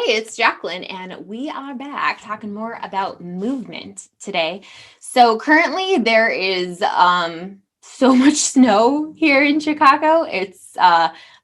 it's Jacqueline, and we are back talking more about movement today. So currently there is so much snow here in Chicago. It's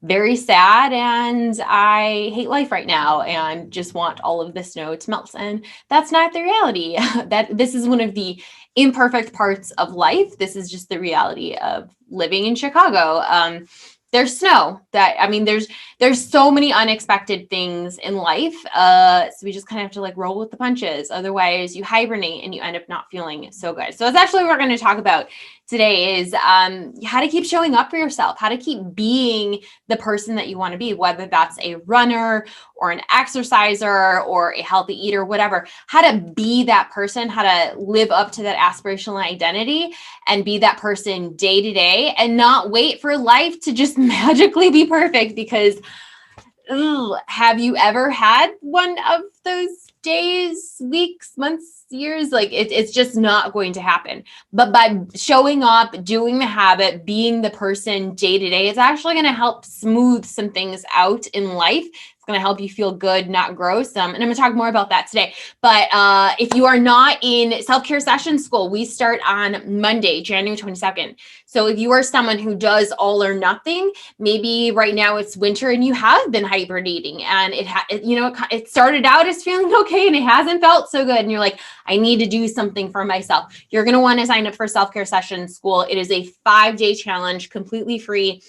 very sad, and I hate life right now and just want all of the snow to melt. And that's not the reality. That this is one of the imperfect parts of life. This is just the reality of living in Chicago. There's snow. There's so many unexpected things in life. So we just kind of have to like roll with the punches. Otherwise, you hibernate and you end up not feeling so good. So that's actually what we're going to talk about today is how to keep showing up for yourself, how to keep being the person that you want to be, whether that's a runner or an exerciser or a healthy eater, whatever, how to be that person, how to live up to that aspirational identity and be that person day to day and not wait for life to just magically be perfect. Because have you ever had one of those days, weeks, months, years? Like it's just not going to happen. But by showing up, doing the habit, being the person day to day, it's actually going to help smooth some things out in life. It's going to help you feel good, not gross. And I'm going to talk more about that today. But if you are not in self-care session school, we start on Monday, January 22nd. So if you are someone who does all or nothing, maybe right now it's winter and you have been hibernating and it started out as feeling okay and it hasn't felt so good. And you're like, I need to do something for myself. You're going to want to sign up for self-care session school. It is a 5-day challenge, completely free.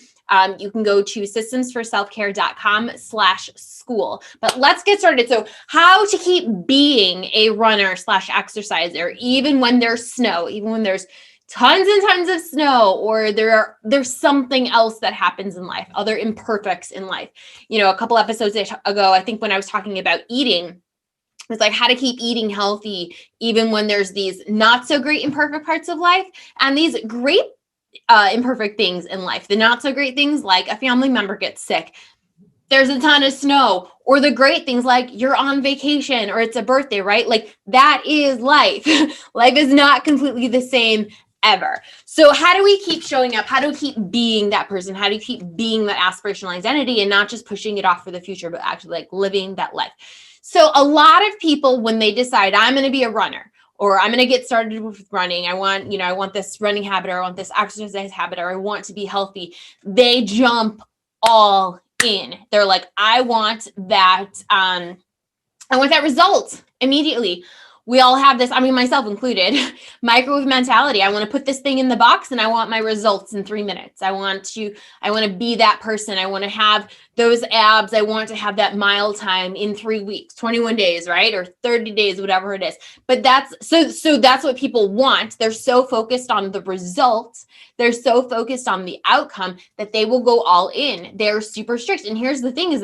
You can go to systemsforselfcare.com/school. But let's get started. So how to keep being a runner / exerciser, even when there's snow, even when there's tons and tons of snow, or there's something else that happens in life, other imperfects in life. A couple episodes ago, I think when I was talking about eating, it's like how to keep eating healthy, even when there's these not so great imperfect parts of life and these great imperfect things in life. The not so great things, like a family member gets sick, there's a ton of snow, or the great things like you're on vacation or it's a birthday, right? Like that is life. Life is not completely the same ever. So how do we keep showing up? How do we keep being that person? How do you keep being that aspirational identity and not just pushing it off for the future, but actually like living that life? So a lot of people, when they decide I'm going to be a runner, or I'm going to get started with running, I want this running habit, or I want this exercise habit, or I want to be healthy, they jump all in. They're like, I want that result immediately. We all have this, myself included, microwave mentality. I want to put this thing in the box and I want my results in 3 minutes. I want to be that person. I want to have those abs. I want to have that mile time in 3 weeks, 21 days, right? Or 30 days, whatever it is. But that's what people want. They're so focused on the results. They're so focused on the outcome that they will go all in. They're super strict. And here's the thing is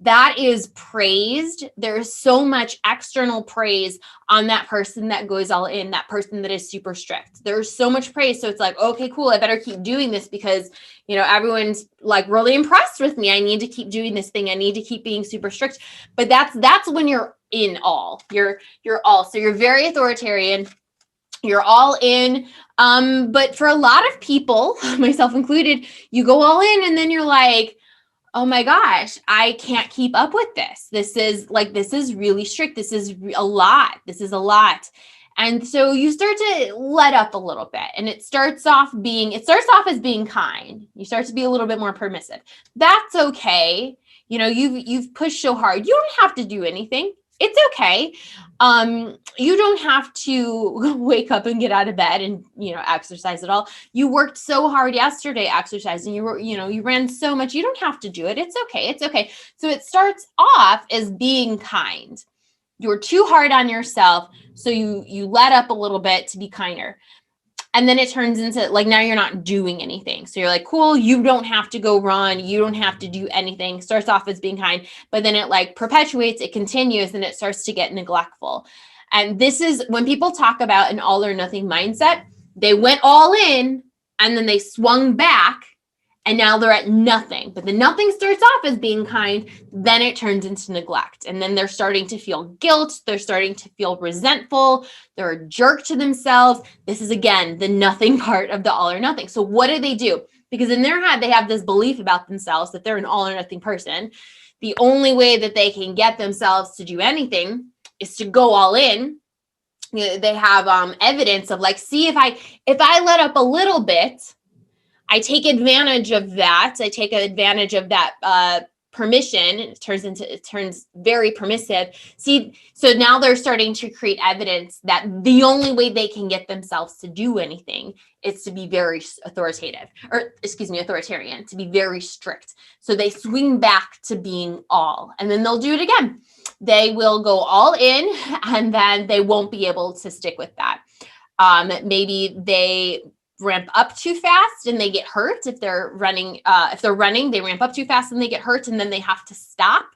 that is praised. There's so much external praise on that person that goes all in, that person that is super strict. There's so much praise. So it's like, okay, cool. I better keep doing this because, everyone's like really impressed with me. I need to keep doing this thing. I need to keep being super strict. But that's when you're in all. You're all. So you're very authoritarian. You're all in. But for a lot of people, myself included, you go all in and then you're like, oh my gosh, I can't keep up with this. This is really strict. This is a lot. And so you start to let up a little bit, and it starts off as being kind. You start to be a little bit more permissive. That's okay. You've pushed so hard. You don't have to do anything. It's okay. You don't have to wake up and get out of bed and, exercise at all. You worked so hard yesterday exercising. You ran so much. You don't have to do it. It's okay. It's okay. So it starts off as being kind. You're too hard on yourself. So you let up a little bit to be kinder. And then it turns into like, now you're not doing anything. So you're like, cool, you don't have to go run. You don't have to do anything. Starts off as being kind, but then it like perpetuates, it continues, and it starts to get neglectful. And this is when people talk about an all or nothing mindset, they went all in and then they swung back and now they're at nothing. But the nothing starts off as being kind, then it turns into neglect. And then they're starting to feel guilt. They're starting to feel resentful. They're a jerk to themselves. This is, again, the nothing part of the all or nothing. So what do? because in their head, they have this belief about themselves that they're an all or nothing person. The only way that they can get themselves to do anything is to go all in. They have evidence of like, see, if I let up a little bit, I take advantage of that. I take advantage of that permission. It turns very permissive. See, so now they're starting to create evidence that the only way they can get themselves to do anything is to be very authoritarian, to be very strict. So they swing back to being all, and then they'll do it again. They will go all in, and then they won't be able to stick with that. Maybe they ramp up too fast and they get hurt. If they're running, they ramp up too fast and they get hurt, and then they have to stop,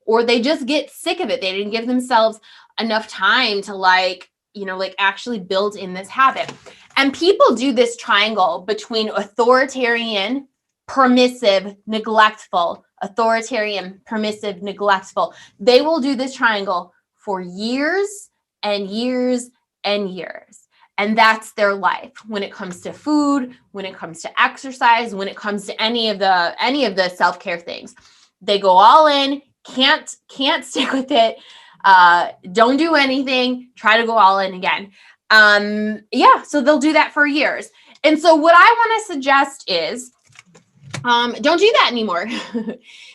or they just get sick of it. They didn't give themselves enough time to actually build in this habit. And people do this triangle between authoritarian, permissive, neglectful, authoritarian, permissive, neglectful. They will do this triangle for years and years and years. And that's their life when it comes to food, when it comes to exercise, when it comes to any of the self-care things. They go all in, can't stick with it, don't do anything, try to go all in again. So they'll do that for years. And so what I want to suggest is, don't do that anymore.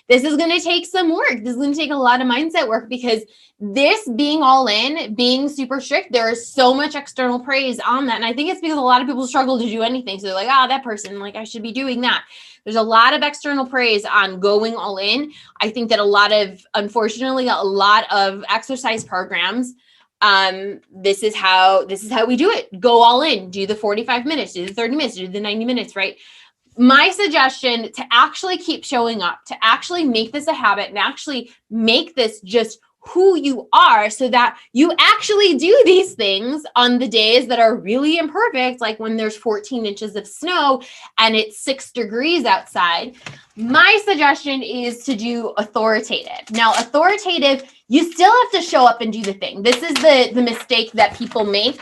This is going to take some work. This is going to take a lot of mindset work, because this being all in, being super strict, there is so much external praise on that. And I think it's because a lot of people struggle to do anything. So they're like, that person, like I should be doing that. There's a lot of external praise on going all in. I think that unfortunately, a lot of exercise programs, this is how we do it. Go all in, do the 45 minutes, do the 30 minutes, do the 90 minutes, right? My suggestion to actually keep showing up, to actually make this a habit and actually make this just who you are, so that you actually do these things on the days that are really imperfect, like when there's 14 inches of snow and it's 6 degrees outside. My suggestion is to do authoritative. Now, authoritative, you still have to show up and do the thing. This is the mistake that people make.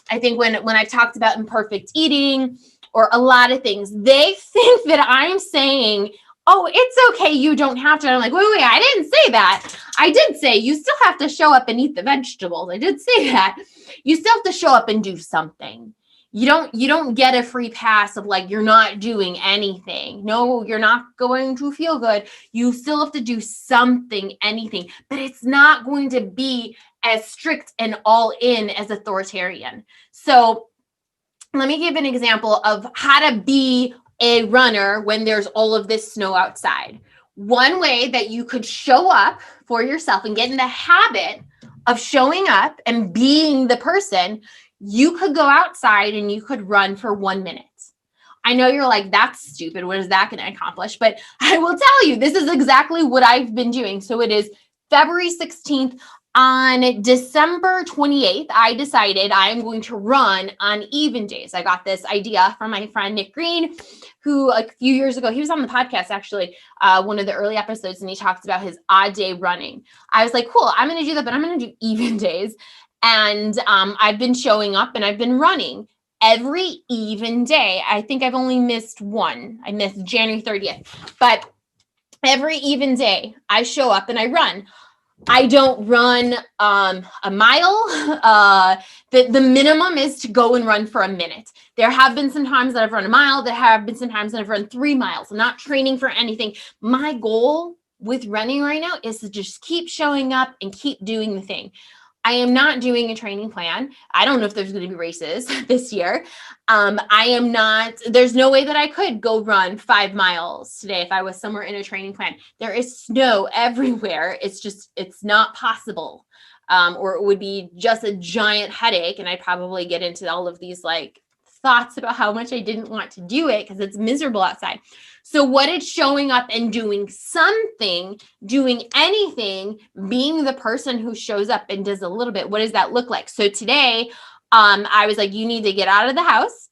I think when I've talked about imperfect eating, or a lot of things, they think that I'm saying, oh, it's okay, you don't have to. And I'm like, wait, I didn't say that. I did say you still have to show up and eat the vegetables. I did say that. You still have to show up and do something. You don't get a free pass of like, you're not doing anything. No, you're not going to feel good. You still have to do something, anything, but it's not going to be as strict and all in as authoritarian. So let me give an example of how to be a runner when there's all of this snow outside. One way that you could show up for yourself and get in the habit of showing up and being the person, you could go outside and you could run for 1 minute. I know you're like, that's stupid. What is that going to accomplish? But I will tell you, this is exactly what I've been doing. So it is February 16th. On December 28th, I decided I'm going to run on even days. I got this idea from my friend Nick Green, who a few years ago, he was on the podcast, actually, one of the early episodes, and he talked about his odd day running. I was like, cool, I'm going to do that, but I'm going to do even days. And I've been showing up and I've been running every even day. I think I've only missed one. I missed January 30th, but every even day I show up and I run. I don't run a mile. The minimum is to go and run for a minute. There have been some times that I've run a mile. There have been some times that I've run 3 miles. I'm not training for anything. My goal with running right now is to just keep showing up and keep doing the thing. I am not doing a training plan. I don't know if there's going to be races this year. There's no way that I could go run 5 miles today if I was somewhere in a training plan. There is snow everywhere. It's not possible. Or it would be just a giant headache. And I'd probably get into all of these thoughts about how much I didn't want to do it because it's miserable outside. So what is showing up and doing something, doing anything, being the person who shows up and does a little bit, what does that look like? So today, I was like, you need to get out of the house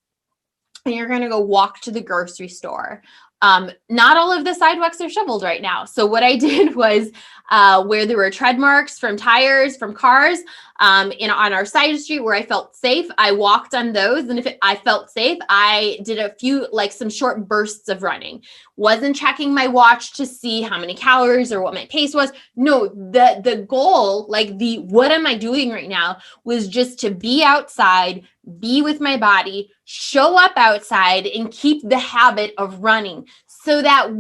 and you're going to go walk to the grocery store. Not all of the sidewalks are shoveled right now. So what I did was where there were tread marks from tires, from cars, on our side street where I felt safe, I walked on those. And if I felt safe, I did a few, like some short bursts of running. Wasn't checking my watch to see how many calories or what my pace was. No, the goal, like what am I doing right now, was just to be outside, be with my body, show up outside, and keep the habit of running, so that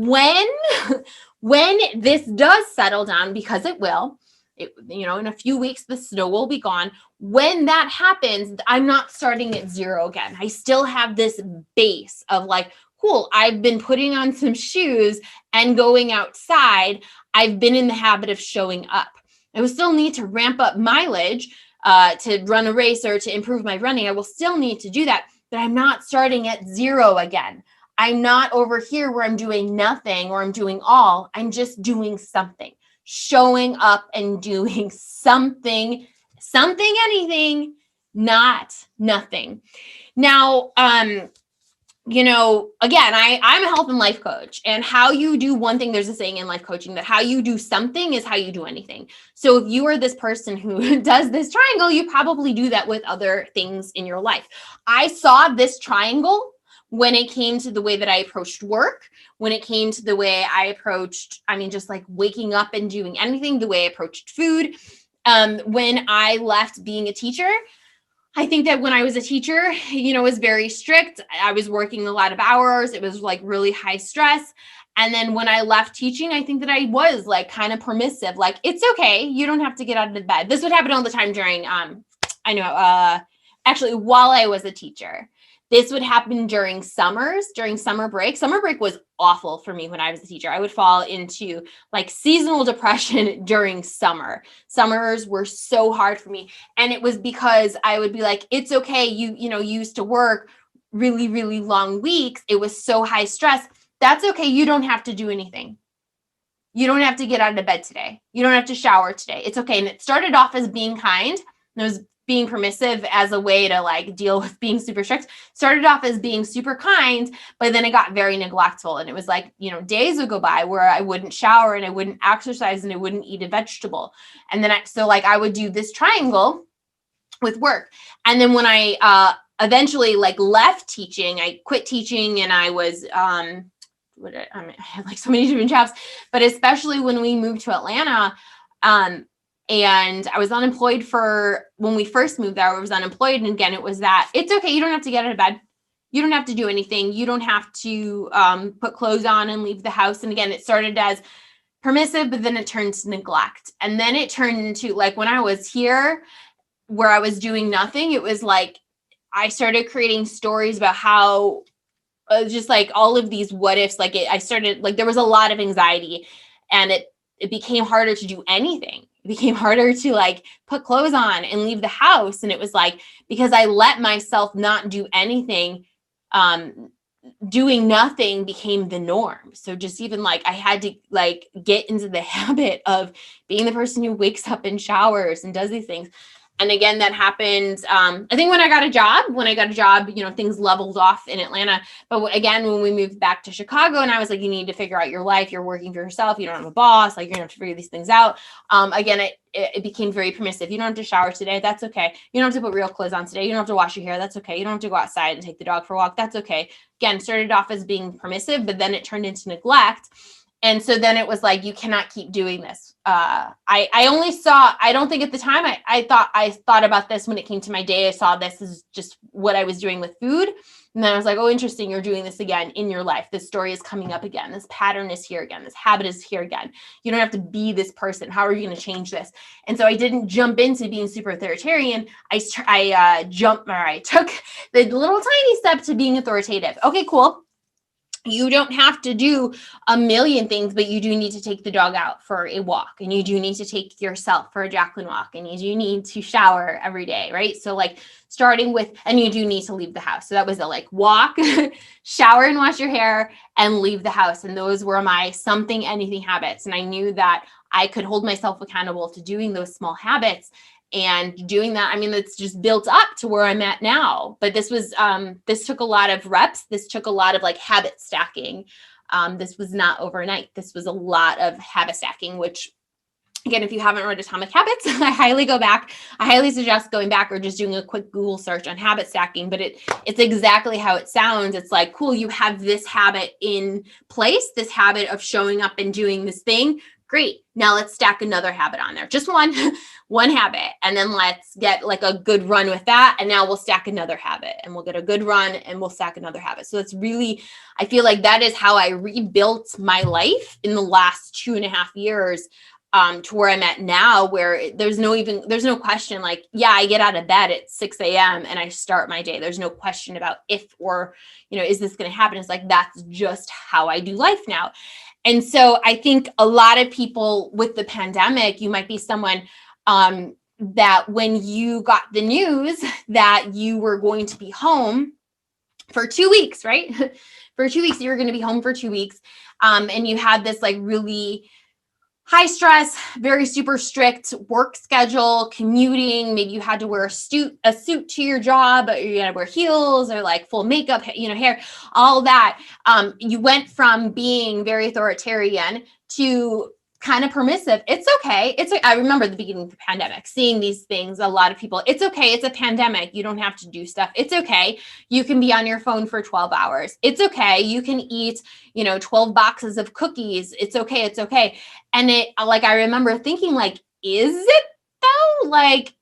when this does settle down, because it will, in a few weeks, the snow will be gone. When that happens, I'm not starting at zero again. I still have this base of like, cool, I've been putting on some shoes and going outside. I've been in the habit of showing up. I will still need to ramp up mileage to run a race or to improve my running. I will still need to do that, but I'm not starting at zero again. I'm not over here where I'm doing nothing or I'm doing all. I'm just doing something, showing up and doing something, anything, not nothing. Now, again, I'm a health and life coach, and how you do one thing, there's a saying in life coaching that how you do something is how you do anything. So if you are this person who does this triangle, you probably do that with other things in your life. I saw this triangle when it came to the way that I approached work, when it came to the way I approached, just like waking up and doing anything, the way I approached food. When I left being a teacher, I think that when I was a teacher, it was very strict. I was working a lot of hours. It was like really high stress. And then when I left teaching, I think that I was like kind of permissive. Like, it's okay. You don't have to get out of bed. This would happen all the time during, actually, while I was a teacher. This would happen during summers, during summer break. Summer break was awful for me when I was a teacher. I would fall into like seasonal depression during summer. Summers were so hard for me. And it was because I would be like, it's okay. You used to work really, really long weeks. It was so high stress. That's okay. You don't have to do anything. You don't have to get out of bed today. You don't have to shower today. It's okay. And it started off as being kind. And it was being permissive as a way to like deal with being super strict. Started off as being super kind, but then it got very neglectful. And it was like, days would go by where I wouldn't shower and I wouldn't exercise and I wouldn't eat a vegetable. And then I would do this triangle with work. And then when I eventually like left teaching, I quit teaching, and I was, I had like so many different jobs, but especially when we moved to Atlanta, and I was unemployed when we first moved there, I was unemployed. And again, it was that it's okay. You don't have to get out of bed. You don't have to do anything. You don't have to put clothes on and leave the house. And again, it started as permissive, but then it turned to neglect. And then it turned into like when I was here where I was doing nothing, it was like I started creating stories about how just like all of these what ifs, like I started like there was a lot of anxiety, and it became harder to do anything. It became harder to like put clothes on and leave the house. And it was like, because I let myself not do anything, doing nothing became the norm. So just even like I had to like get into the habit of being the person who wakes up and showers and does these things. And again, that happened, I think when I got a job, things leveled off in Atlanta. But again, when we moved back to Chicago, and I was like, you need to figure out your life. You're working for yourself. You don't have a boss. Like, you're going to have to figure these things out. Again, it became very permissive. You don't have to shower today. That's okay. You don't have to put real clothes on today. You don't have to wash your hair. That's okay. You don't have to go outside and take the dog for a walk. That's okay. Again, started off as being permissive, but then it turned into neglect. And so then it was like, you cannot keep doing this. I don't think at the time I thought about this when it came to my day. I saw this as just what I was doing with food. And then I was like, oh, interesting. You're doing this again in your life. This story is coming up again. This pattern is here again. This habit is here again. You don't have to be this person. How are you going to change this? And so I didn't jump into being super authoritarian. I took the little tiny step to being authoritative. Okay, cool. You don't have to do a million things, but you do need to take the dog out for a walk, and you do need to take yourself for a Jacqueline walk, and you do need to shower every day, right? So like starting with, and you do need to leave the house. So that was a like walk, shower and wash your hair, and leave the house. And those were my something, anything habits. And I knew that I could hold myself accountable to doing those small habits. And doing that, it's just built up to where I'm at now. But this was, this took a lot of reps. This took a lot of like habit stacking. This was not overnight. This was a lot of habit stacking, which, again, if you haven't read Atomic Habits, I highly suggest going back or just doing a quick Google search on habit stacking, but it's exactly how it sounds. It's like, cool, you have this habit in place, this habit of showing up and doing this thing. Great. Now let's stack another habit on there. Just one habit. And then let's get like a good run with that. And now we'll stack another habit and we'll get a good run and we'll stack another habit. So it's really, I feel like that is how I rebuilt my life in the last 2.5 years. To where I'm at now, where there's no question, like, yeah, I get out of bed at 6 a.m. and I start my day. There's no question about if or, is this going to happen? It's like, that's just how I do life now. And so I think a lot of people with the pandemic, you might be someone that when you got the news that you were going to be home for 2 weeks, right? For 2 weeks, you were going to be home for 2 weeks. And you had this like really high stress, very super strict work schedule, commuting. Maybe you had to wear a suit to your job, but you had to wear heels or like full makeup, hair, all that. You went from being very authoritarian to kind of permissive. It's okay. I remember the beginning of the pandemic, seeing these things, a lot of people, it's okay. It's a pandemic. You don't have to do stuff. It's okay. You can be on your phone for 12 hours. It's okay. You can eat, 12 boxes of cookies. It's okay. It's okay. And I remember thinking like, is it though? Like,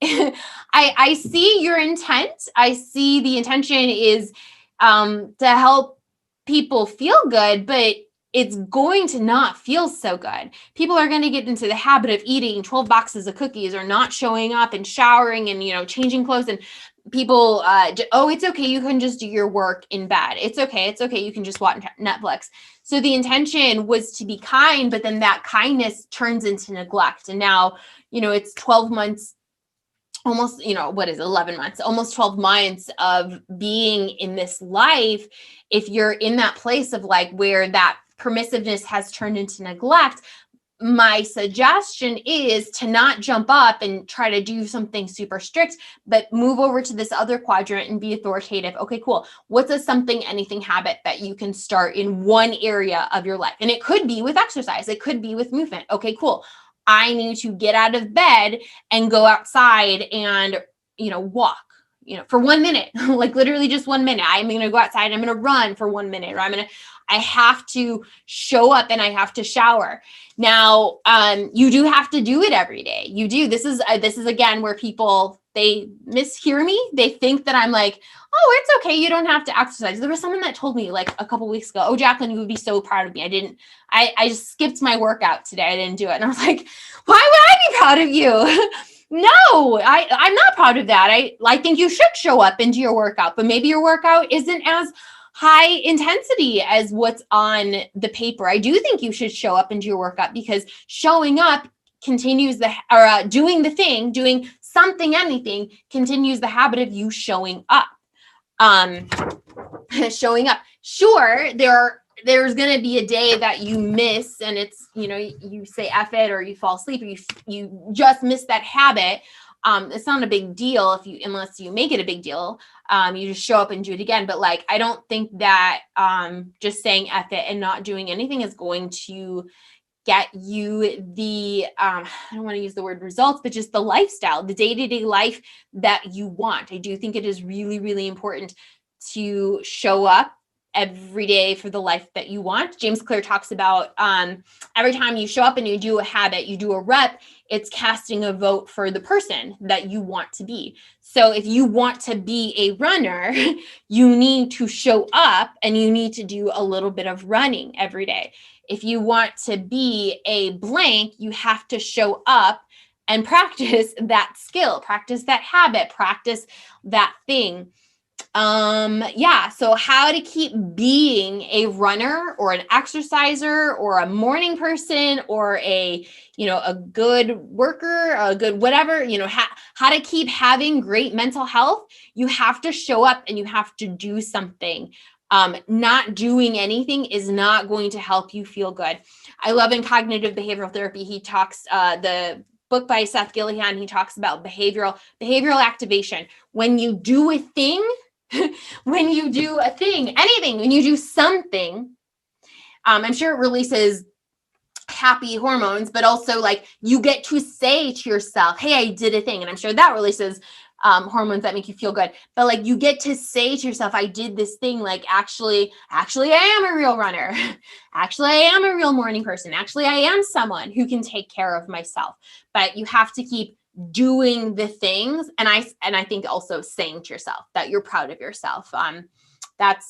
I see your intent. I see the intention is to help people feel good, but it's going to not feel so good. People are going to get into the habit of eating 12 boxes of cookies or not showing up and showering and, changing clothes, and people, it's okay. You can just do your work in bed. It's okay. It's okay. You can just watch Netflix. So the intention was to be kind, but then that kindness turns into neglect. And now, it's 12 months, almost, 11 months, almost 12 months of being in this life. If you're in that place of like where that permissiveness has turned into neglect, my suggestion is to not jump up and try to do something super strict, but move over to this other quadrant and be authoritative. Okay, cool. What's a something, anything habit that you can start in one area of your life? And it could be with exercise. It could be with movement. Okay, cool. I need to get out of bed and go outside and, walk. For 1 minute, like literally just 1 minute. I'm going to go outside. I'm going to run for 1 minute, or I have to show up and I have to shower. Now, you do have to do it every day. You do. This is again where people, they mishear me. They think that I'm like, oh, it's okay. You don't have to exercise. There was someone that told me like a couple weeks ago, oh, Jacqueline, you would be so proud of me. I just skipped my workout today. I didn't do it. And I was like, why would I be proud of you? No, I'm not proud of that. I think you should show up and do your workout, but maybe your workout isn't as high intensity as what's on the paper. I do think you should show up and do your workout, because showing up continues doing the thing, doing something, anything continues the habit of you showing up. Showing up. Sure, there's going to be a day that you miss and it's, you say F it, or you fall asleep, or you just miss that habit. It's not a big deal unless you make it a big deal. You just show up and do it again. But like, I don't think that just saying F it and not doing anything is going to get you the, I don't want to use the word results, but just the lifestyle, the day-to-day life that you want. I do think it is really, really important to show up every day for the life that you want. James Clear talks about every time you show up and you do a habit, you do a rep, it's casting a vote for the person that you want to be. So if you want to be a runner, you need to show up and you need to do a little bit of running every day. If you want to be a blank, you have to show up and practice that skill, practice that habit, practice that thing. So how to keep being a runner or an exerciser or a morning person or a good worker, a good whatever, how to keep having great mental health. You have to show up and you have to do something. Not doing anything is not going to help you feel good. I love in cognitive behavioral therapy, he talks, the book by Seth Gillihan, he talks about behavioral activation. When you do a thing, anything, when you do something, I'm sure it releases happy hormones, but also like you get to say to yourself, hey, I did a thing. And I'm sure that releases hormones that make you feel good. But like you get to say to yourself, I did this thing. Like actually I am a real runner. Actually, I am a real morning person. Actually, I am someone who can take care of myself. But you have to keep doing the things. And I think also saying to yourself that you're proud of yourself. That's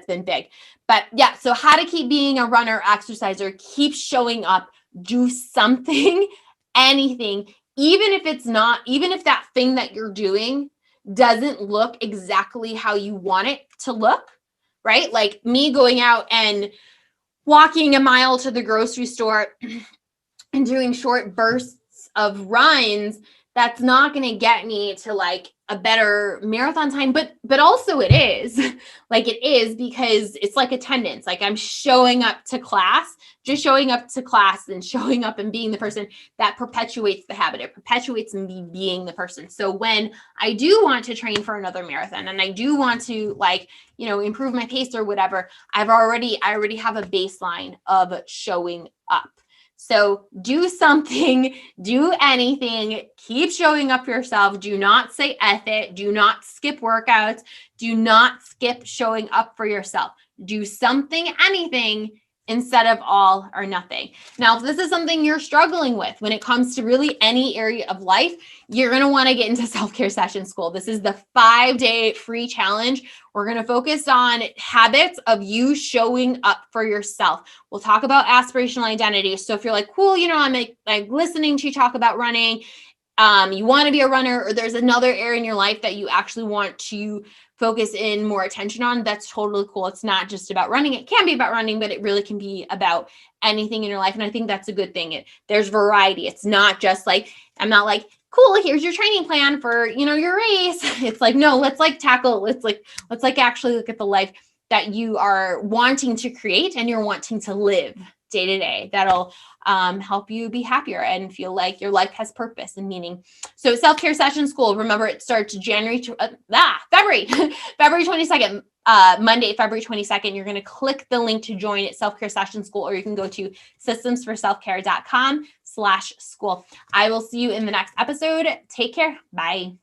been big. But yeah, so how to keep being a runner, exerciser, keep showing up, do something, anything, even if that thing that you're doing doesn't look exactly how you want it to look, right? Like me going out and walking a mile to the grocery store and doing short bursts of runs, that's not going to get me to like a better marathon time, but also it is like it is because it's like attendance. Like I'm showing up to class, just showing up to class and showing up and being the person that perpetuates the habit. It perpetuates me being the person. So when I do want to train for another marathon and I do want to like, improve my pace or whatever, I already have a baseline of showing up. So do something, do anything, keep showing up for yourself. Do not say F it. Do not skip workouts. Do not skip showing up for yourself. Do something, anything instead of all or nothing. Now, if this is something you're struggling with when it comes to really any area of life, you're going to want to get into Self-Care Session School. This is the 5-day free challenge. We're going to focus on habits of you showing up for yourself. We'll talk about aspirational identity. So if you're like, cool, I'm like listening to you talk about running, you want to be a runner, or there's another area in your life that you actually want to focus in more attention on, that's totally cool. It's not just about running. It can be about running, but it really can be about anything in your life. And I think that's a good thing. There's variety. It's not just like, I'm not like, cool, here's your training plan for, your race. It's like, no, let's actually look at the life that you are wanting to create and you're wanting to live day to day. That'll help you be happier and feel like your life has purpose and meaning. So Self-Care Session School, remember it starts February 22nd, Monday, February 22nd. You're going to click the link to join at Self-Care Session School, or you can go to systemsforselfcare.com/school. I will see you in the next episode. Take care. Bye.